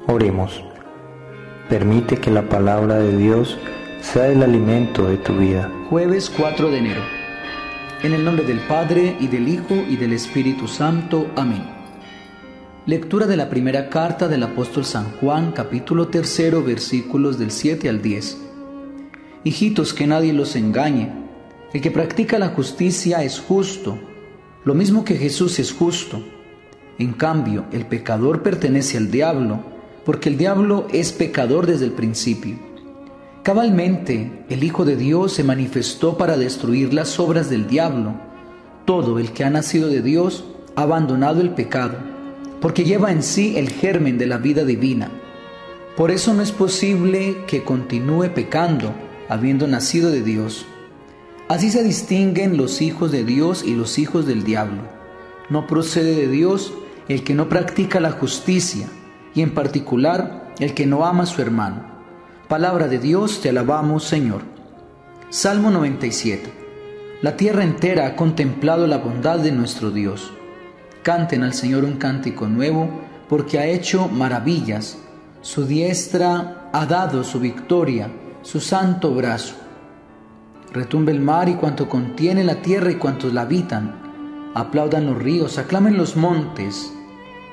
Oremos. Permite que la palabra de Dios sea el alimento de tu vida. Jueves 4 de enero. En el nombre del Padre, y del Hijo, y del Espíritu Santo. Amén. Lectura de la primera carta del apóstol San Juan, capítulo 3, versículos del 7 al 10. Hijitos, que nadie los engañe. El que practica la justicia es justo, lo mismo que Jesús es justo. En cambio, el pecador pertenece al diablo, porque el diablo es pecador desde el principio. Cabalmente, el Hijo de Dios se manifestó para destruir las obras del diablo. Todo el que ha nacido de Dios ha abandonado el pecado, porque lleva en sí el germen de la vida divina. Por eso no es posible que continúe pecando, habiendo nacido de Dios. Así se distinguen los hijos de Dios y los hijos del diablo. No procede de Dios el que no practica la justicia, y en particular el que no ama a su hermano. Palabra de Dios, te alabamos, Señor. Salmo 97. La tierra entera ha contemplado la bondad de nuestro Dios. Canten al Señor un cántico nuevo, porque ha hecho maravillas. Su diestra ha dado su victoria, su santo brazo. Retumbe el mar y cuanto contiene la tierra y cuantos la habitan. Aplaudan los ríos, aclamen los montes,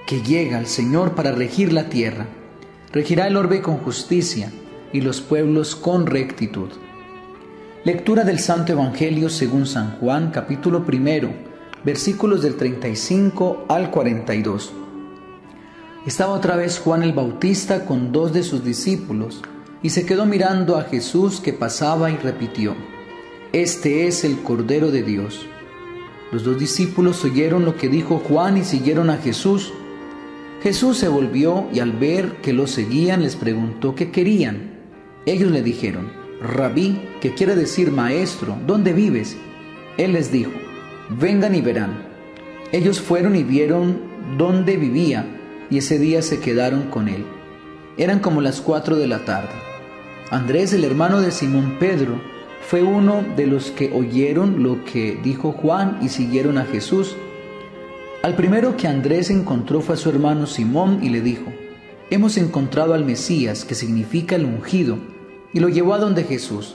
que llega el Señor para regir la tierra. Regirá el orbe con justicia y los pueblos con rectitud. Lectura del Santo Evangelio según San Juan, capítulo 1, versículos del 35 al 42. Estaba otra vez Juan el Bautista con 2 de sus discípulos, y se quedó mirando a Jesús que pasaba y repitió: «Este es el Cordero de Dios». Los 2 discípulos oyeron lo que dijo Juan y siguieron a Jesús. Jesús se volvió y al ver que lo seguían les preguntó qué querían. Ellos le dijeron: «Rabí», que quiere decir maestro, ¿dónde vives? Él les dijo: «Vengan y verán». Ellos fueron y vieron dónde vivía, y ese día se quedaron con él. Eran como las 4 de la tarde. Andrés, el hermano de Simón Pedro, fue uno de los que oyeron lo que dijo Juan y siguieron a Jesús. Al primero que Andrés encontró fue a su hermano Simón y le dijo: «Hemos encontrado al Mesías», que significa el ungido, y lo llevó a donde Jesús.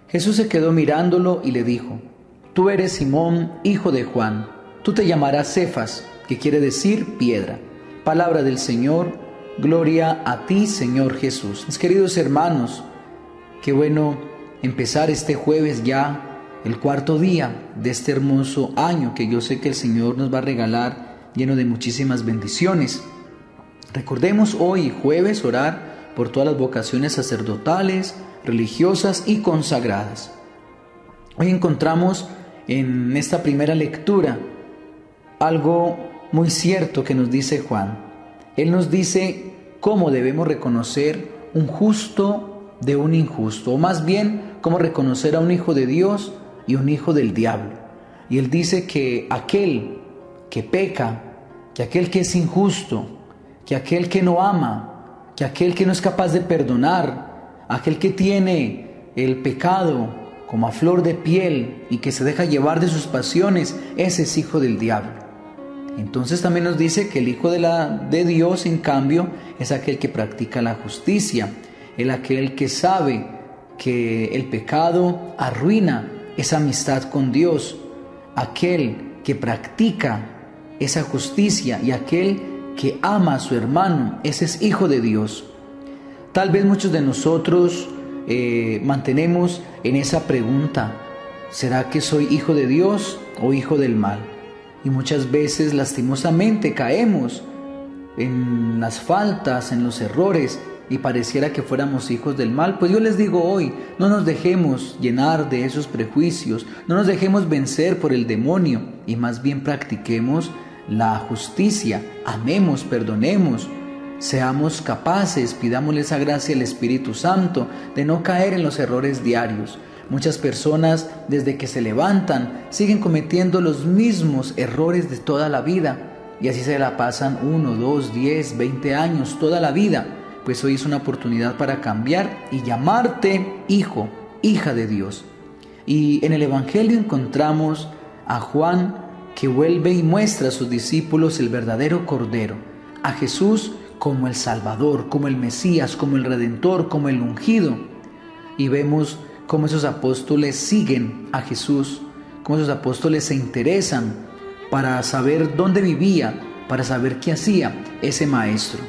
Jesús se quedó mirándolo y le dijo: «Tú eres Simón, hijo de Juan, tú te llamarás Cefas», que quiere decir piedra. Palabra del Señor, gloria a ti, Señor Jesús. Mis queridos hermanos, qué bueno empezar este jueves ya, el 4º día de este hermoso año que yo sé que el Señor nos va a regalar, lleno de muchísimas bendiciones. Recordemos hoy, jueves, orar por todas las vocaciones sacerdotales, religiosas y consagradas. Hoy encontramos en esta primera lectura algo muy cierto que nos dice Juan. Él nos dice cómo debemos reconocer un justo de un injusto, o más bien cómo reconocer a un hijo de Dios y un hijo del diablo. Y él dice que aquel que peca, que aquel que es injusto, que aquel que no ama, que aquel que no es capaz de perdonar, aquel que tiene el pecado como a flor de piel y que se deja llevar de sus pasiones, ese es hijo del diablo. Entonces también nos dice que el hijo de Dios, en cambio, es aquel que practica la justicia, aquel que sabe que el pecado arruina esa amistad con Dios, aquel que practica esa justicia y aquel que ama a su hermano, ese es hijo de Dios. Tal vez muchos de nosotros mantenemos en esa pregunta: ¿será que soy hijo de Dios o hijo del mal? Y muchas veces lastimosamente caemos en las faltas, en los errores, y pareciera que fuéramos hijos del mal. Pues yo les digo hoy, no nos dejemos llenar de esos prejuicios, no nos dejemos vencer por el demonio, y más bien practiquemos la justicia, amemos, perdonemos, seamos capaces, pidámosle esa gracia al Espíritu Santo de no caer en los errores diarios. Muchas personas, desde que se levantan, siguen cometiendo los mismos errores de toda la vida, y así se la pasan 1, 2, 10, 20 años, toda la vida. Pues hoy es una oportunidad para cambiar y llamarte hijo, hija de Dios. Y en el Evangelio encontramos a Juan que vuelve y muestra a sus discípulos el verdadero Cordero, a Jesús como el Salvador, como el Mesías, como el Redentor, como el ungido. Y vemos cómo esos apóstoles siguen a Jesús, cómo esos apóstoles se interesan para saber dónde vivía, para saber qué hacía ese maestro.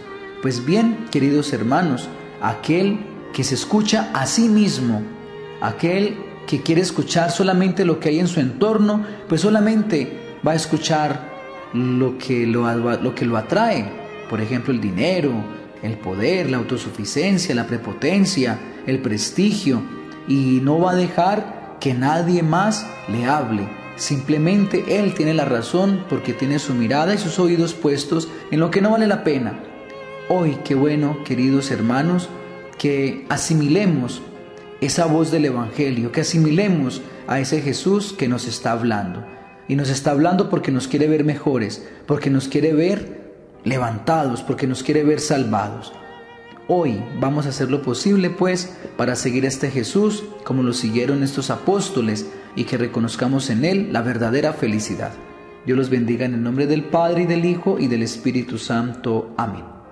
Pues bien, queridos hermanos, aquel que se escucha a sí mismo, aquel que quiere escuchar solamente lo que hay en su entorno, pues solamente va a escuchar lo que lo atrae. Por ejemplo, el dinero, el poder, la autosuficiencia, la prepotencia, el prestigio, y no va a dejar que nadie más le hable. Simplemente él tiene la razón porque tiene su mirada y sus oídos puestos en lo que no vale la pena. Hoy, qué bueno, queridos hermanos, que asimilemos esa voz del Evangelio, que asimilemos a ese Jesús que nos está hablando. Y nos está hablando porque nos quiere ver mejores, porque nos quiere ver levantados, porque nos quiere ver salvados. Hoy vamos a hacer lo posible, pues, para seguir a este Jesús como lo siguieron estos apóstoles y que reconozcamos en Él la verdadera felicidad. Dios los bendiga en el nombre del Padre, y del Hijo, y del Espíritu Santo. Amén.